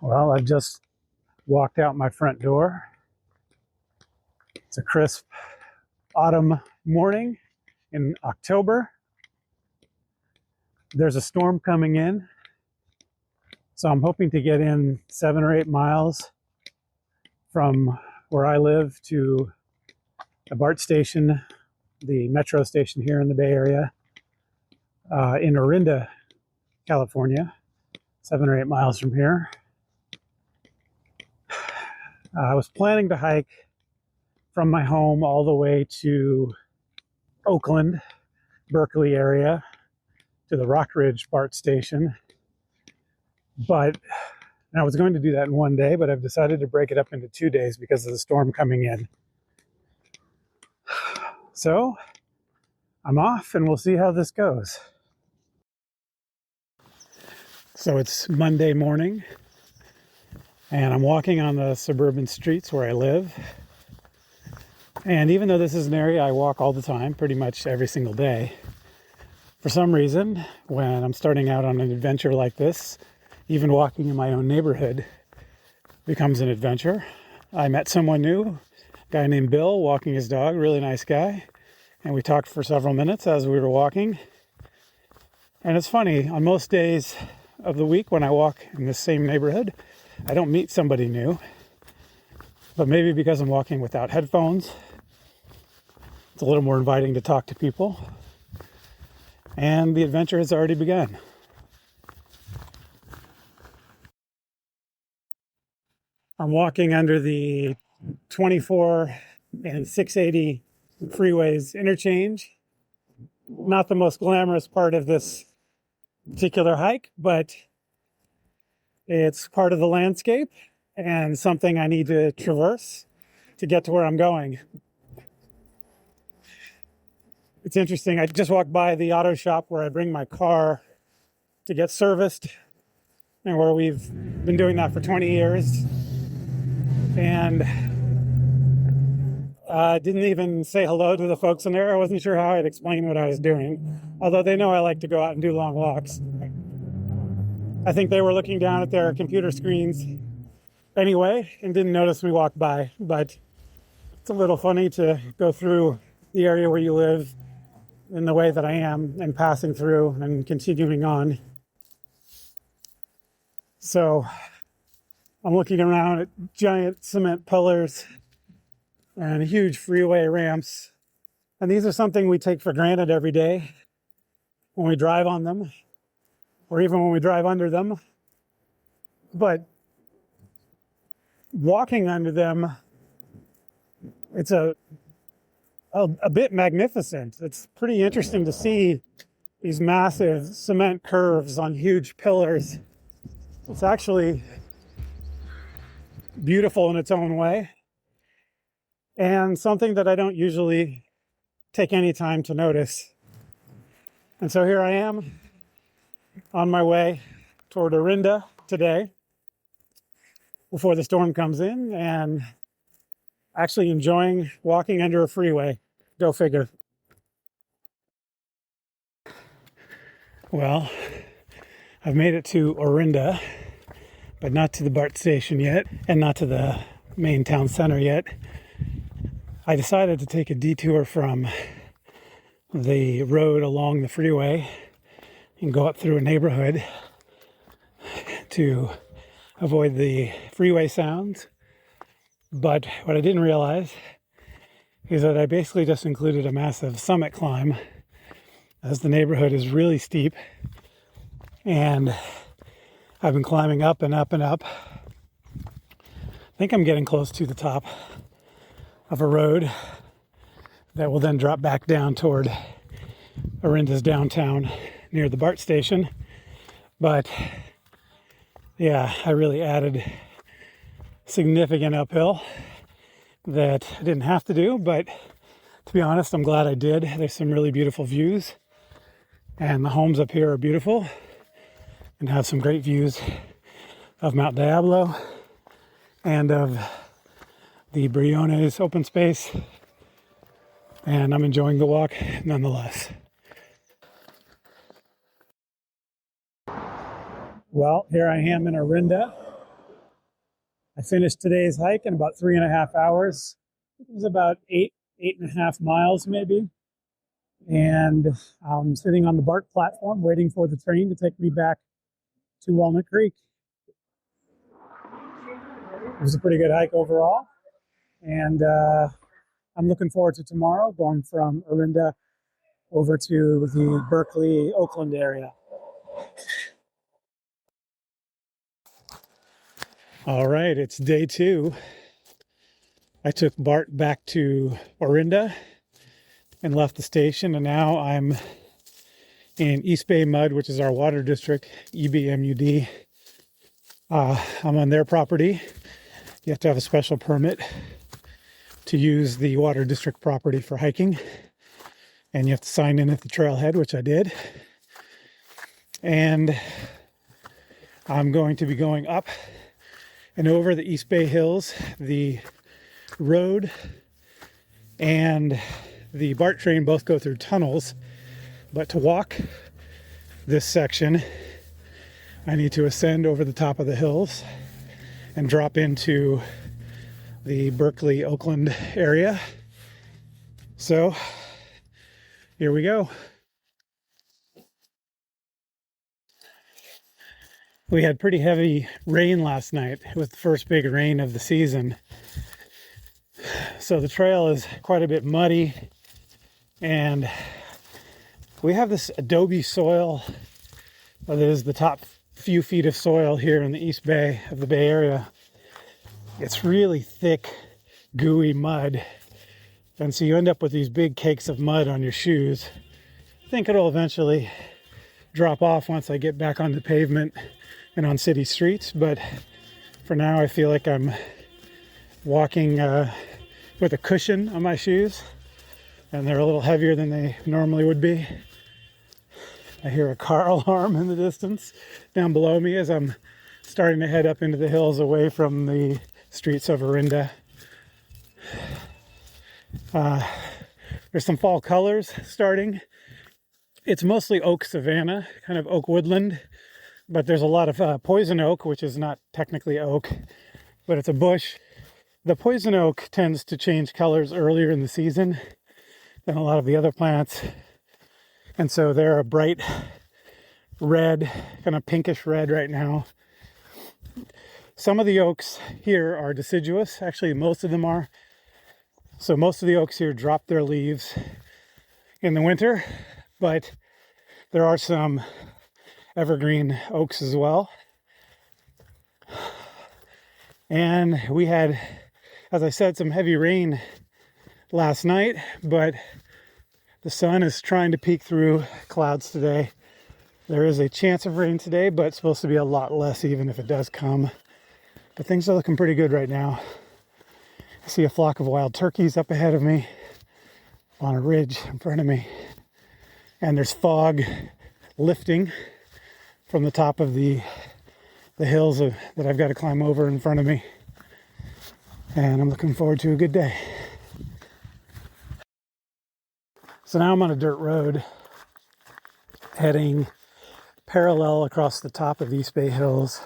Well, I've just walked out my front door. It's a crisp autumn morning in October. There's a storm coming in, so I'm hoping to get in 7 or 8 miles from where I live to the BART station, the metro station here in the Bay Area, in Orinda, California, 7 or 8 miles from here. I was planning to hike from my home all the way to Oakland, Berkeley area, to the Rock Ridge BART station. But I was going to do that in one day, but I've decided to break it up into 2 days because of the storm coming in. So I'm off and we'll see how this goes. So it's Monday morning and I'm walking on the suburban streets where I live. And even though this is an area I walk all the time, pretty much every single day, for some reason, when I'm starting out on an adventure like this, even walking in my own neighborhood becomes an adventure. I met someone new, a guy named Bill, walking his dog, really nice guy. And we talked for several minutes as we were walking. And it's funny, on most days of the week when I walk in the same neighborhood, I don't meet somebody new. But maybe because I'm walking without headphones, it's a little more inviting to talk to people. And the adventure has already begun. I'm walking under the 24 and 680 freeways interchange. Not the most glamorous part of this particular hike, but it's part of the landscape and something I need to traverse to get to where I'm going. It's interesting, I just walked by the auto shop where I bring my car to get serviced and where we've been doing that for 20 years. And didn't even say hello to the folks in there. I wasn't sure how I'd explain what I was doing, although they know I like to go out and do long walks. I think they were looking down at their computer screens anyway and didn't notice me walk by, but it's a little funny to go through the area where you live in the way that I am and passing through and continuing on. So I'm looking around at giant cement pillars and huge freeway ramps. And these are something we take for granted every day when we drive on them, or even when we drive under them. But walking under them, it's a bit magnificent. It's pretty interesting to see these massive cement curves on huge pillars. It's actually beautiful in its own way, and something that I don't usually take any time to notice. And so here I am on my way toward Orinda today before the storm comes in, and actually enjoying walking under a freeway. Go figure. Well, I've made it to Orinda, but not to the BART station yet, and not to the main town center yet. I decided to take a detour from the road along the freeway and go up through a neighborhood to avoid the freeway sounds. But what I didn't realize is that I basically just included a massive summit climb, as the neighborhood is really steep, and I've been climbing up and up and up. I think I'm getting close to the top of a road that will then drop back down toward Orinda's downtown near the BART station. But yeah, I really added significant uphill that I didn't have to do, but to be honest, I'm glad I did. There's some really beautiful views, and the homes up here are beautiful and have some great views of Mount Diablo and of the Briones open space, and I'm enjoying the walk nonetheless. Well, here I am in Orinda. I finished today's hike in about 3.5 hours. It was about 8.5 miles maybe. And I'm sitting on the BART platform waiting for the train to take me back to Walnut Creek. It was a pretty good hike overall. And I'm looking forward to tomorrow, going from Orinda over to the Berkeley, Oakland area. All right, it's day 2. I took BART back to Orinda and left the station, and now I'm in East Bay Mud, which is our water district, EBMUD. I'm on their property. You have to have a special permit to use the water district property for hiking, and you have to sign in at the trailhead, which I did. And I'm going to be going up and over the East Bay Hills. The road and the BART train both go through tunnels, but to walk this section, I need to ascend over the top of the hills and drop into the Berkeley, Oakland area. So here we go. We had pretty heavy rain last night. It was the first big rain of the season. So the trail is quite a bit muddy, and we have this adobe soil that is the top few feet of soil here in the East Bay of the Bay Area. It's really thick, gooey mud, and so you end up with these big cakes of mud on your shoes. I think it'll eventually drop off once I get back on the pavement and on city streets, but for now I feel like I'm walking with a cushion on my shoes, and they're a little heavier than they normally would be. I hear a car alarm in the distance down below me as I'm starting to head up into the hills away from the streets of Orinda. There's some fall colors starting. It's mostly oak savanna, kind of oak woodland, but there's a lot of poison oak, which is not technically oak, but it's a bush. The poison oak tends to change colors earlier in the season than a lot of the other plants, and so they're a bright red, kind of pinkish red right now. Some of the oaks here are deciduous. Actually, most of them are. So most of the oaks here drop their leaves in the winter, but there are some evergreen oaks as well. And we had, as I said, some heavy rain last night, but the sun is trying to peek through clouds today. There is a chance of rain today, but it's supposed to be a lot less even if it does come. But things are looking pretty good right now. I see a flock of wild turkeys up ahead of me on a ridge in front of me. And there's fog lifting from the top of the hills that I've got to climb over in front of me. And I'm looking forward to a good day. So now I'm on a dirt road heading parallel across the top of East Bay Hills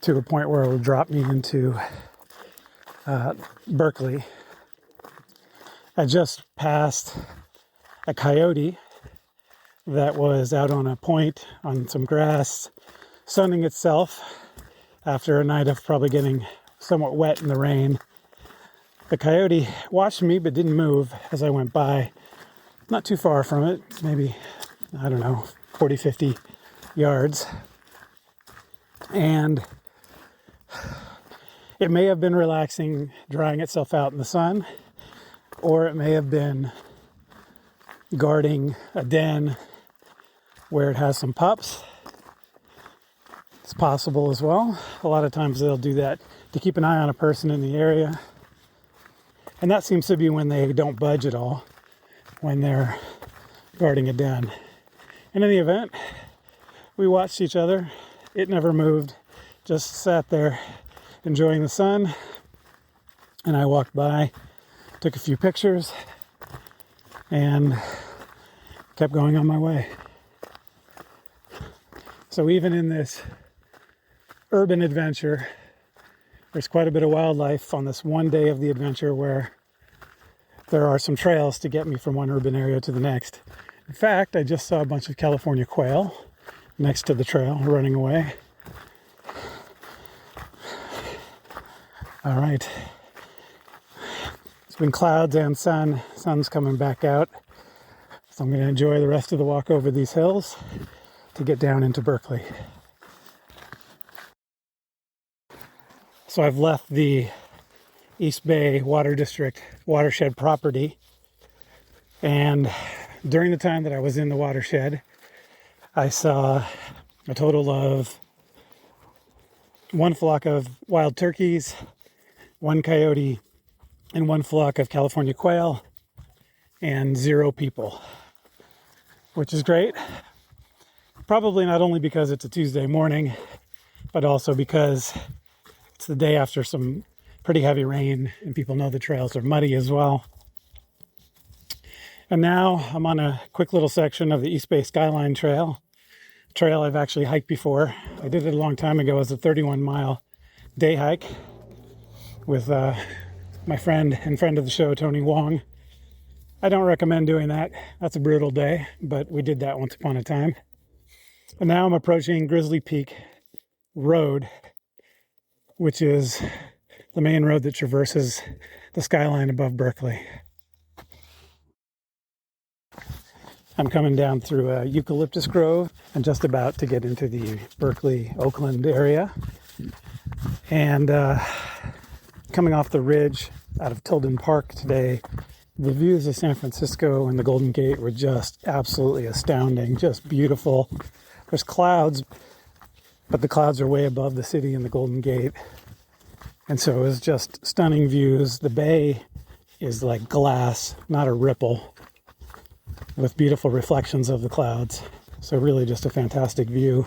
to a point where it will drop me into Berkeley. I just passed a coyote that was out on a point on some grass, sunning itself after a night of probably getting somewhat wet in the rain. The coyote watched me but didn't move as I went by. Not too far from it, maybe, 40, 50 yards. And it may have been relaxing, drying itself out in the sun, or it may have been guarding a den where it has some pups. It's possible as well. A lot of times they'll do that to keep an eye on a person in the area. And that seems to be when they don't budge at all, when they're guarding a den. In any event, we watched each other. It never moved, just sat there enjoying the sun. And I walked by, took a few pictures, and kept going on my way. So even in this urban adventure, there's quite a bit of wildlife on this one day of the adventure where there are some trails to get me from one urban area to the next. In fact, I just saw a bunch of California quail next to the trail running away. All right. It's been clouds and sun. Sun's coming back out. So I'm going to enjoy the rest of the walk over these hills to get down into Berkeley. So I've left the East Bay Water District watershed property, and during the time that I was in the watershed, I saw a total of one flock of wild turkeys, one coyote, and one flock of California quail, and 0 people, which is great. Probably not only because it's a Tuesday morning, but also because it's the day after some pretty heavy rain, and people know the trails are muddy as well. And now I'm on a quick little section of the East Bay Skyline Trail. Trail I've actually hiked before. I did it a long time ago as a 31-mile day hike with my friend and friend of the show, Tony Wong. I don't recommend doing that. That's a brutal day, but we did that once upon a time. And now I'm approaching Grizzly Peak Road, which is the main road that traverses the skyline above Berkeley. I'm coming down through a eucalyptus grove and just about to get into the Berkeley, Oakland area. And coming off the ridge out of Tilden Park today, the views of San Francisco and the Golden Gate were just absolutely astounding, just beautiful. There's clouds, but the clouds are way above the city and the Golden Gate. And so it was just stunning views. The bay is like glass, not a ripple, with beautiful reflections of the clouds. So really just a fantastic view.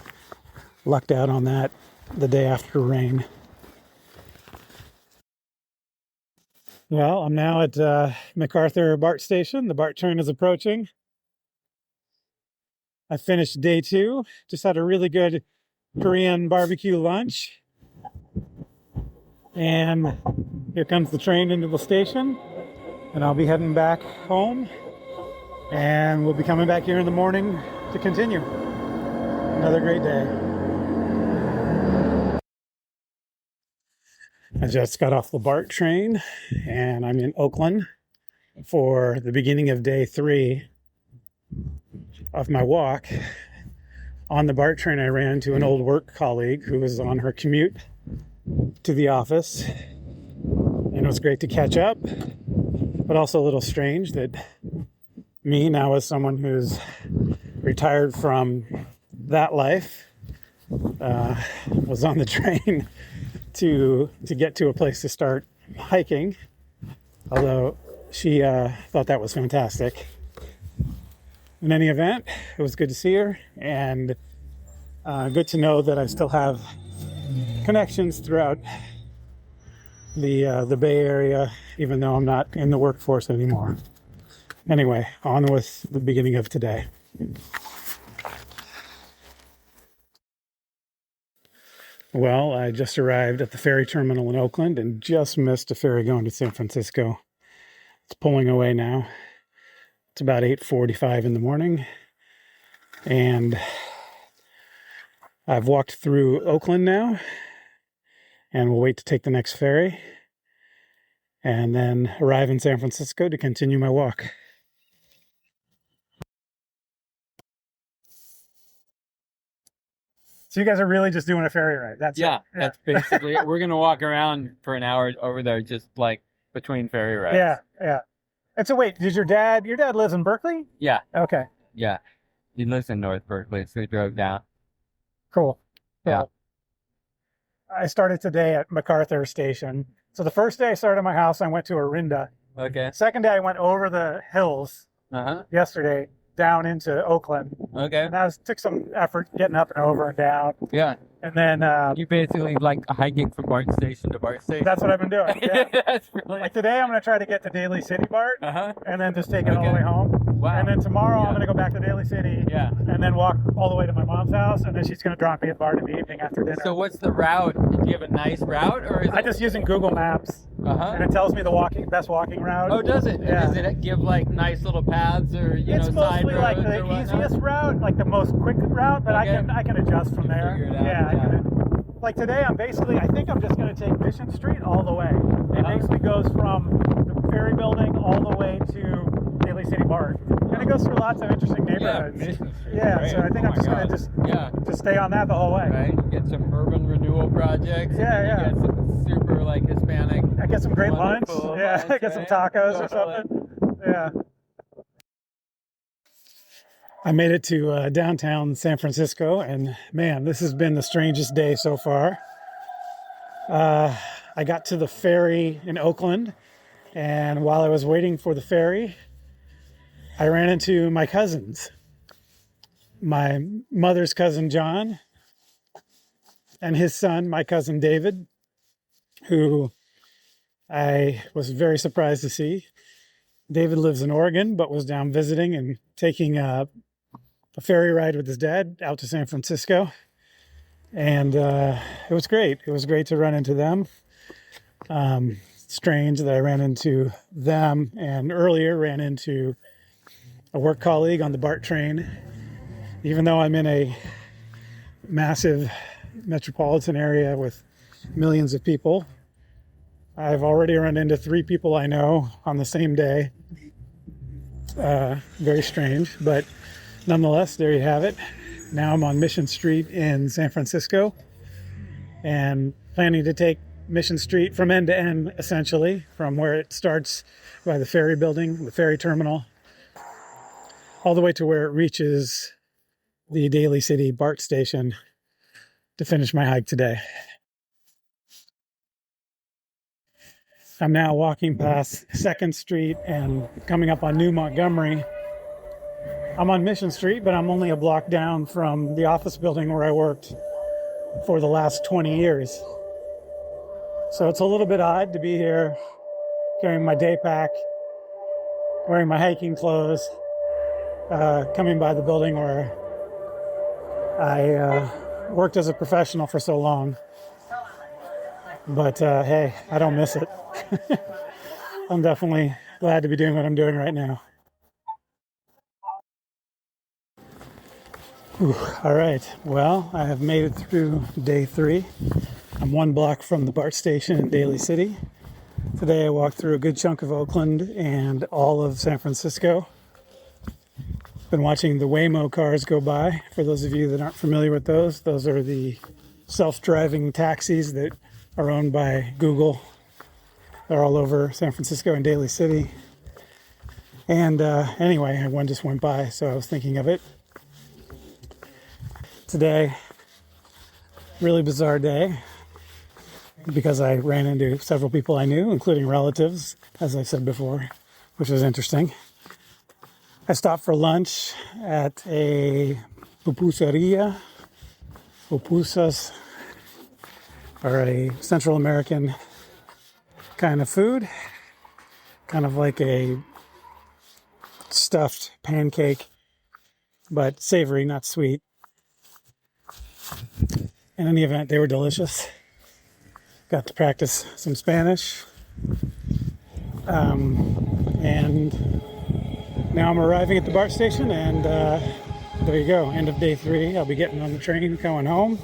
Lucked out on that the day after rain. Well, I'm now at MacArthur BART station. The BART train is approaching. I finished day 2. Just had a really good Korean barbecue lunch. And here comes the train into the station. And I'll be heading back home. And we'll be coming back here in the morning to continue. Another great day. I just got off the BART train and I'm in Oakland for the beginning of day 3 of my walk. On the BART train, I ran into an old work colleague who was on her commute to the office, and it was great to catch up, but also a little strange that me, now as someone who's retired from that life, was on the train to get to a place to start hiking, although she thought that was fantastic. In any event, it was good to see her, and good to know that I still have connections throughout the Bay Area, even though I'm not in the workforce anymore. Anyway, on with the beginning of today. Well, I just arrived at the ferry terminal in Oakland and just missed a ferry going to San Francisco. It's pulling away now. It's about 8:45 in the morning, and I've walked through Oakland now, and we'll wait to take the next ferry and then arrive in San Francisco to continue my walk. So you guys are really just doing a ferry ride? That's basically it. We're gonna walk around for an hour over there, just like between ferry rides. Yeah. And so wait, your dad lives in Berkeley? Yeah. Okay. Yeah. He lives in North Berkeley, so we drove down. Cool. Yeah. I started today at MacArthur Station. So the first day I started at my house, I went to Orinda. Okay. Second day I went over the hills yesterday down into Oakland. Okay. And that took some effort getting up and over and down. Yeah. And then you basically like hiking from BART station to BART station. That's what I've been doing. Yeah. That's brilliant. Like today I'm going to try to get to Daly City BART and then just take it all the way home. Wow. And then tomorrow I'm going to go back to Daly City and then walk all the way to my mom's house, and then she's going to drop me at BART in the evening after dinner. So what's the route? Do you have a nice route, or is I'm just using Google Maps, and it tells me the best walking route. Oh, does it? Yeah. Does it give like nice little paths or it's side mostly roads like or the whatnot? easiest route, like the most quick route, but I can adjust from there. Figure it out. Yeah. Like today, I think I'm just going to take Mission Street all the way. It basically goes from the ferry building all the way to Daly City BART. And it goes through lots of interesting neighborhoods. So I think I'm just going to just stay on that the whole way. Right. Get some urban renewal projects. Yeah. Get some super like Hispanic. I get some great lunch. Yeah. Lunch, Get some tacos or something. Yeah. I made it to downtown San Francisco, and man, this has been the strangest day so far. I got to the ferry in Oakland, and while I was waiting for the ferry, I ran into my cousins. My mother's cousin John, and his son, my cousin David, who I was very surprised to see. David lives in Oregon, but was down visiting and taking a ferry ride with his dad out to San Francisco. And it was great. It was great to run into them. Strange that I ran into them and earlier ran into a work colleague on the BART train. Even though I'm in a massive metropolitan area with millions of people, I've already run into 3 people I know on the same day. Very strange, but nonetheless, there you have it. Now I'm on Mission Street in San Francisco and planning to take Mission Street from end to end, essentially, from where it starts by the ferry building, the ferry terminal, all the way to where it reaches the Daly City BART station to finish my hike today. I'm now walking past 2nd Street and coming up on New Montgomery. I'm on Mission Street, but I'm only a block down from the office building where I worked for the last 20 years. So it's a little bit odd to be here carrying my day pack, wearing my hiking clothes, coming by the building where I worked as a professional for so long. But hey, I don't miss it. I'm definitely glad to be doing what I'm doing right now. All right, well, I have made it through day 3. I'm 1 block from the BART station in Daly City. Today I walked through a good chunk of Oakland and all of San Francisco. Been watching the Waymo cars go by. For those of you that aren't familiar with those are the self-driving taxis that are owned by Google. They're all over San Francisco and Daly City. And anyway, one just went by, so I was thinking of it today. Really bizarre day because I ran into several people I knew, including relatives, as I said before, which was interesting. I stopped for lunch at a pupusas, or a Central American kind of food, kind of like a stuffed pancake, but savory, not sweet. In any event, they were delicious. Got to practice some Spanish. And now I'm arriving at the BART station, and there you go, end of day 3. I'll be getting on the train going home.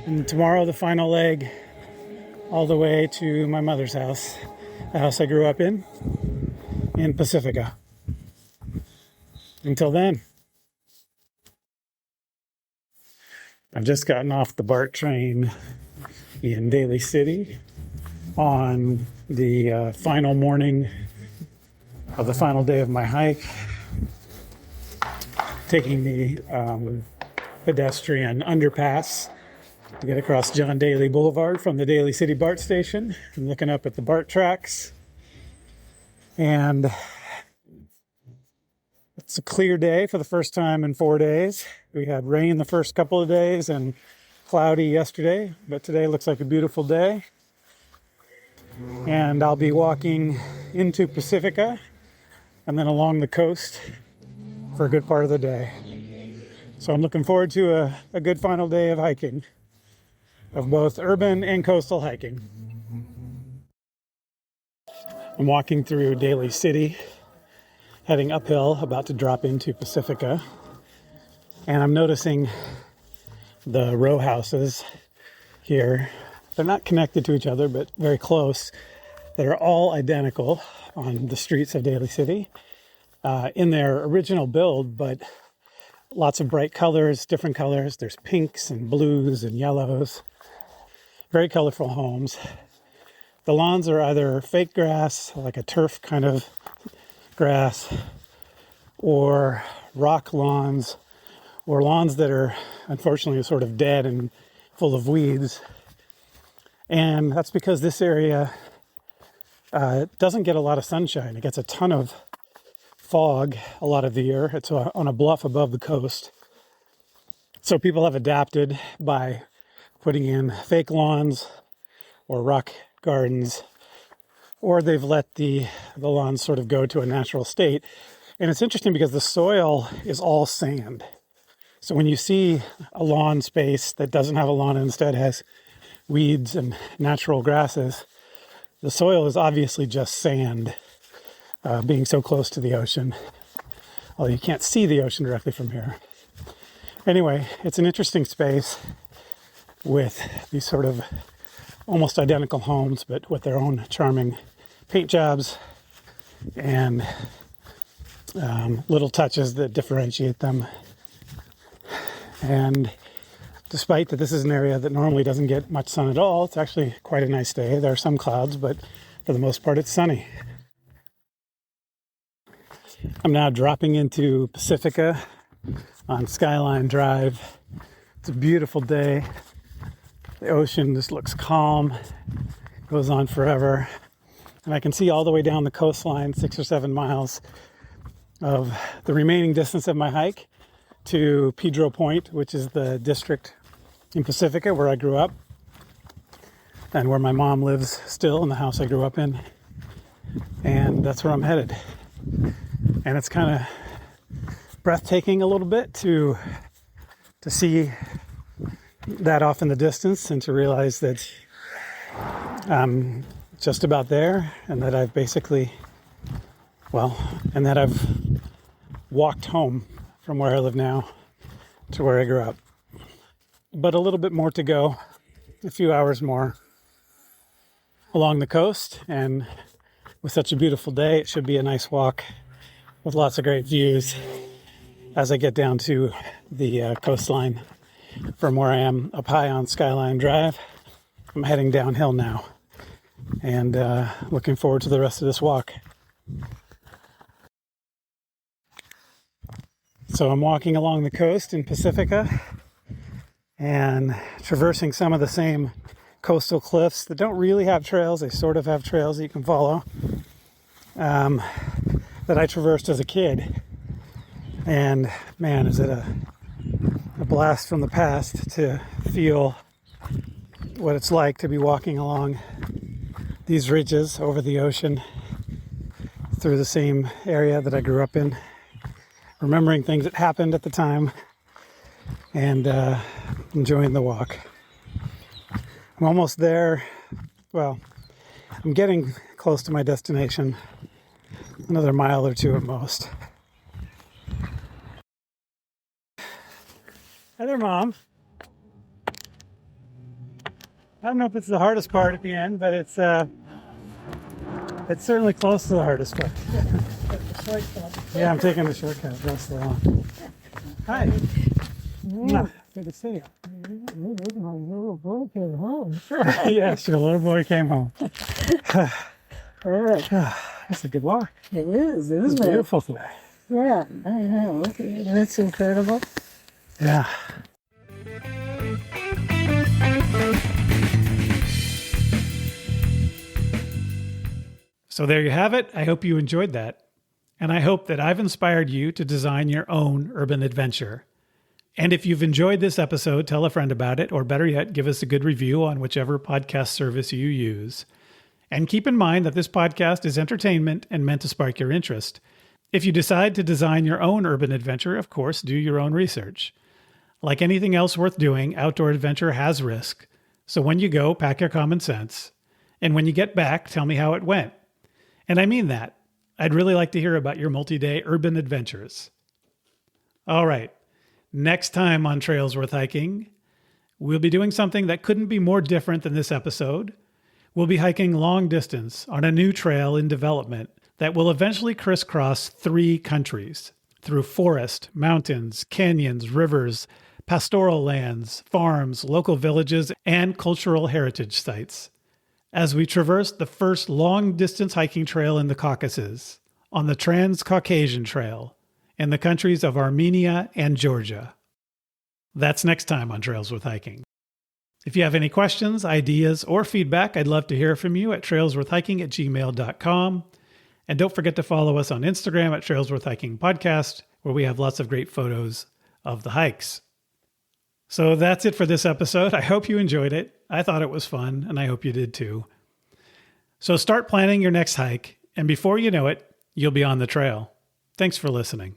And tomorrow, the final leg all the way to my mother's house, the house I grew up in Pacifica. Until then, I've just gotten off the BART train in Daly City on the final morning of the final day of my hike, taking the pedestrian underpass to get across John Daly Boulevard from the Daly City BART station and looking up at the BART tracks. And it's a clear day for the first time in 4 days. We had rain the first couple of days and cloudy yesterday, but today looks like a beautiful day. And I'll be walking into Pacifica and then along the coast for a good part of the day. So I'm looking forward to a good final day of hiking, of both urban and coastal hiking. I'm walking through Daly City, heading uphill, about to drop into Pacifica. And I'm noticing the row houses here. They're not connected to each other, but very close. They're all identical on the streets of Daly City in their original build, but lots of bright colors, different colors. There's pinks and blues and yellows. Very colorful homes. The lawns are either fake grass, like a turf kind of grass, or rock lawns, or lawns that are unfortunately sort of dead and full of weeds. And that's because this area doesn't get a lot of sunshine. It gets a ton of fog a lot of the year. It's on a bluff above the coast. So people have adapted by putting in fake lawns or rock gardens, or they've let the lawns sort of go to a natural state. And it's interesting because the soil is all sand. So when you see a lawn space that doesn't have a lawn and instead has weeds and natural grasses, the soil is obviously just sand, being so close to the ocean. Although you can't see the ocean directly from here. Anyway, it's an interesting space with these sort of almost identical homes, but with their own charming paint jobs and little touches that differentiate them. And despite that this is an area that normally doesn't get much sun at all, it's actually quite a nice day. There are some clouds, but for the most part, it's sunny. I'm now dropping into Pacifica on Skyline Drive. It's a beautiful day. The ocean just looks calm, goes on forever. And I can see all the way down the coastline, 6 or 7 miles of the remaining distance of my hike to Pedro Point, which is the district in Pacifica where I grew up and where my mom lives still, in the house I grew up in. And that's where I'm headed. And it's kind of breathtaking a little bit to see that off in the distance and to realize that I'm just about there, and that I've basically, and that I've walked home from where I live now to where I grew up. But a little bit more to go, a few hours more along the coast, and with such a beautiful day, it should be a nice walk with lots of great views as I get down to the coastline from where I am up high on Skyline Drive. I'm heading downhill now and looking forward to the rest of this walk. So I'm walking along the coast in Pacifica and traversing some of the same coastal cliffs that don't really have trails. They sort of have trails that you can follow that I traversed as a kid. And man, is it a blast from the past to feel what it's like to be walking along these ridges over the ocean through the same area that I grew up in, remembering things that happened at the time and enjoying the walk. I'm almost there. Well, I'm getting close to my destination, another mile or two at most. Hi there, Mom. I don't know if it's the hardest part at the end, but it's certainly close to the hardest part. Yeah, I'm taking the shortcut. That's the one. Hi. Good to see you. My little boy came home. Yes, your little boy came home. All right. That's a good walk. It is, It's isn't it? beautiful today. Yeah, I know. Look at it. That's incredible. Yeah. So there you have it. I hope you enjoyed that. And I hope that I've inspired you to design your own urban adventure. And if you've enjoyed this episode, tell a friend about it, or better yet, give us a good review on whichever podcast service you use. And keep in mind that this podcast is entertainment and meant to spark your interest. If you decide to design your own urban adventure, of course, do your own research. Like anything else worth doing, outdoor adventure has risk. So when you go, pack your common sense. And when you get back, tell me how it went. And I mean that. I'd really like to hear about your multi-day urban adventures. All right. Next time on Trails Worth Hiking, we'll be doing something that couldn't be more different than this episode. We'll be hiking long distance on a new trail in development that will eventually crisscross 3 countries through forest, mountains, canyons, rivers, pastoral lands, farms, local villages, and cultural heritage sites, as we traverse the first long-distance hiking trail in the Caucasus, on the Trans-Caucasian Trail, in the countries of Armenia and Georgia. That's next time on Trails Worth Hiking. If you have any questions, ideas, or feedback, I'd love to hear from you at trailsworthhiking@gmail.com. And don't forget to follow us on Instagram at Trails Worth Hiking Podcast, where we have lots of great photos of the hikes. So that's it for this episode. I hope you enjoyed it. I thought it was fun, and I hope you did too. So start planning your next hike, and before you know it, you'll be on the trail. Thanks for listening.